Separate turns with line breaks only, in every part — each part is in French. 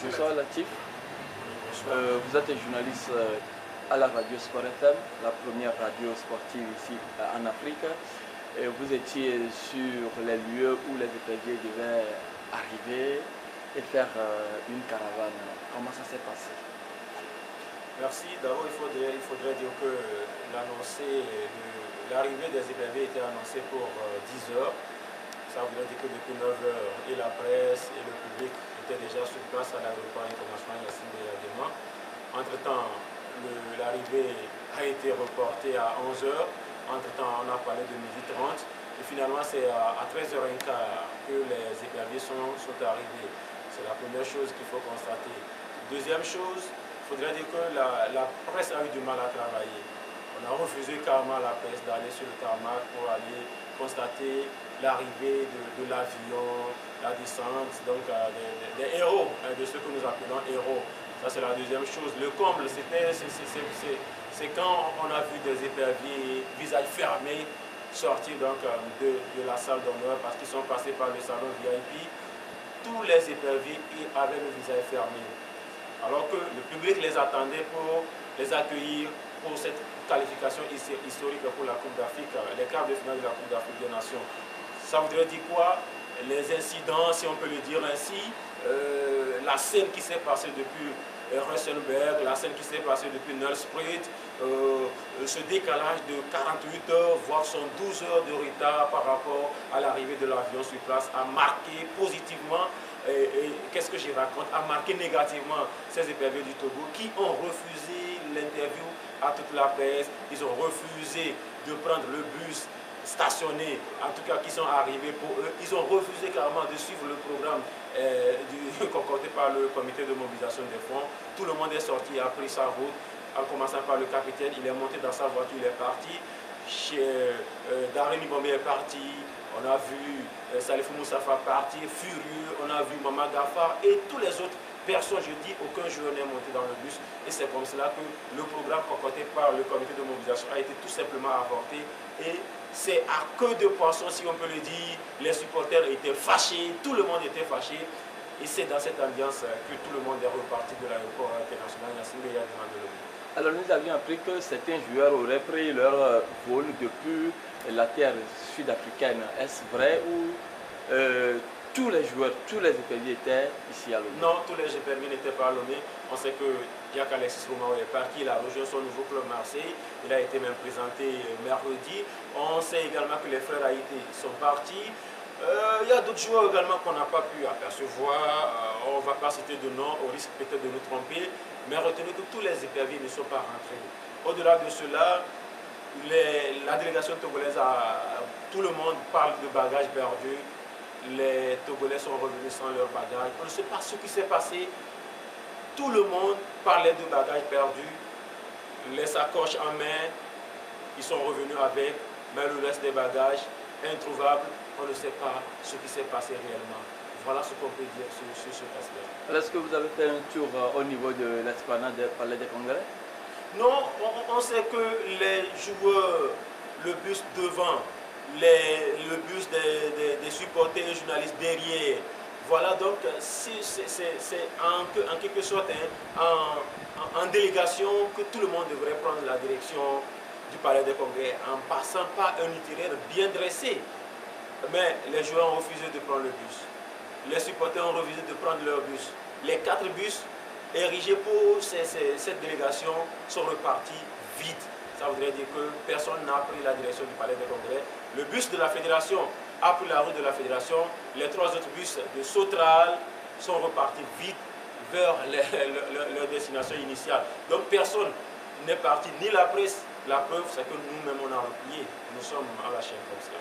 Bonsoir Latif. Vous êtes journaliste à la radio Sport FM, la première radio sportive ici en Afrique. Et vous étiez sur les lieux où les éperviers devaient arriver et faire une caravane. Comment ça s'est passé?
Merci. D'abord, il faudrait dire que l'arrivée des éperviers était annoncée pour 10 heures. Ça voudrait dire que depuis 9 heures, et la presse et le public étaient déjà sur place à l'aéroport international Yassine Beyadema. Entre-temps, l'arrivée a été reportée à 11 heures. Entre-temps, on a parlé de 12h30. Et finalement, c'est à 13h15 que les éperviers sont arrivés. C'est la première chose qu'il faut constater. Deuxième chose, il faudrait dire que la presse a eu du mal à travailler. On a refusé carrément à la presse d'aller sur le tarmac pour aller constater l'arrivée de l'avion, la descente, donc des héros, de ce que nous appelons héros. Ça, c'est la deuxième chose. Le comble, c'est quand on a vu des éperviers, visage fermé, sortir donc, de la salle d'honneur parce qu'ils sont passés par le salon VIP. Tous les éperviers avaient le visage fermé. Alors que le public les attendait pour les accueillir pour cette qualification historique pour la Coupe d'Afrique, les quarts de finale de la Coupe d'Afrique des Nations. Ça voudrait dire quoi? Les incidents, si on peut le dire ainsi, la scène qui s'est passée depuis Rosenberg, la scène qui s'est passée depuis Nelspruit, ce décalage de 48 heures, voire 12 heures de retard par rapport à l'arrivée de l'avion sur place, a marqué positivement, qu'est-ce que je raconte, a marqué négativement ces éperviers du Togo qui ont refusé l'interview à toute la presse, ils ont refusé de prendre le bus stationné, en tout cas qui sont arrivés pour eux, ils ont refusé carrément de suivre le programme concocté par le comité de mobilisation des fonds. Tout le monde est sorti, a pris sa route, en commençant par le capitaine, il est monté dans sa voiture, il est parti. Darren Ibomé est parti, on a vu Salifou Moussafa partir, furieux, on a vu Mama Gafar et tous les autres personnes, je dis, aucun joueur n'est monté dans le bus. Et c'est comme cela que le programme concocté par le comité de mobilisation a été tout simplement avorté. Et c'est à queue de poisson, si on peut le dire, les supporters étaient fâchés, tout le monde était fâché. Et c'est dans cette ambiance que tout le monde est reparti de l'aéroport international Yassine Beyadema de Lomé.
Alors nous avions appris que certains joueurs auraient pris leur vol depuis la terre sud-africaine. Est-ce vrai ou tous les joueurs, tous les éperviers étaient ici à Lomé?
Non, tous les éperviers n'étaient pas à Lomé. On sait que Jacques Alexis Romao est parti, il a rejoint son nouveau club Marseille. Il a été même présenté mercredi. On sait également que les frères Haïti sont partis. Il y a d'autres joueurs également qu'on n'a pas pu apercevoir. On ne va pas citer de nom, au risque peut-être de nous tromper. Mais retenez que tous les éperviers ne sont pas rentrés. Au-delà de cela, la délégation togolaise, tout le monde parle de bagages perdus. Les Togolais sont revenus sans leurs bagages. On ne sait pas ce qui s'est passé. Tout le monde parlait de bagages perdus. Les sacoches en main, ils sont revenus avec, mais le reste des bagages, introuvables, on ne sait pas ce qui s'est passé réellement. Voilà ce qu'on peut dire sur ce cas-là.
Est-ce que vous avez fait un tour au niveau de l'esplanade du Palais des Congrès?
Non, on sait que les joueurs, le bus devant, le bus des supporters et journalistes derrière. Voilà donc, c'est en quelque sorte en délégation que tout le monde devrait prendre la direction du Palais des Congrès en passant par un itinéraire bien dressé. Mais les joueurs ont refusé de prendre le bus. Les supporters ont refusé de prendre leur bus. Les 4 bus érigés pour cette délégation sont repartis vides. Ça voudrait dire que personne n'a pris la direction du Palais des Congrès. Le bus de la fédération a pris la route de la fédération. Les 3 autres bus de Sotral sont repartis vite vers leur destination initiale. Donc personne n'est parti, ni la presse. La preuve, c'est que nous-mêmes, on a replié. Nous sommes à la chaîne comme cela.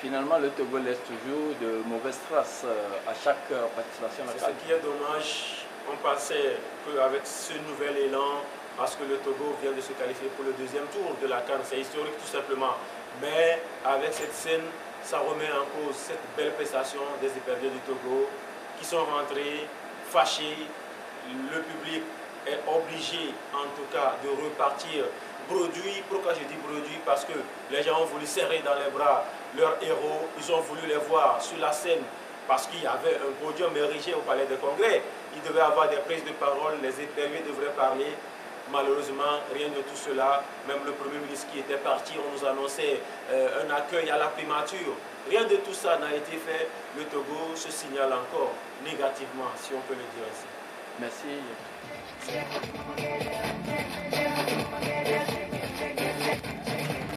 Finalement, le Togo laisse toujours de mauvaises traces à chaque participation.
C'est ce qui est dommage. On pensait qu'avec ce nouvel élan, parce que le Togo vient de se qualifier pour le 2e tour de la CAN, c'est historique tout simplement. Mais avec cette scène, ça remet en cause cette belle prestation des éperviers du Togo qui sont rentrés, fâchés. Le public est obligé, en tout cas, de repartir bredouille. Pourquoi je dis bredouille? Parce que les gens ont voulu serrer dans les bras leurs héros. Ils ont voulu les voir sur la scène parce qu'il y avait un podium érigé au Palais des Congrès. il devait avoir des prises de parole, les interviewés devraient parler. Malheureusement, rien de tout cela. Même le Premier ministre qui était parti, on nous annonçait un accueil à la primature. Rien de tout ça n'a été fait. Le Togo se signale encore négativement, si on peut le dire ainsi.
Merci.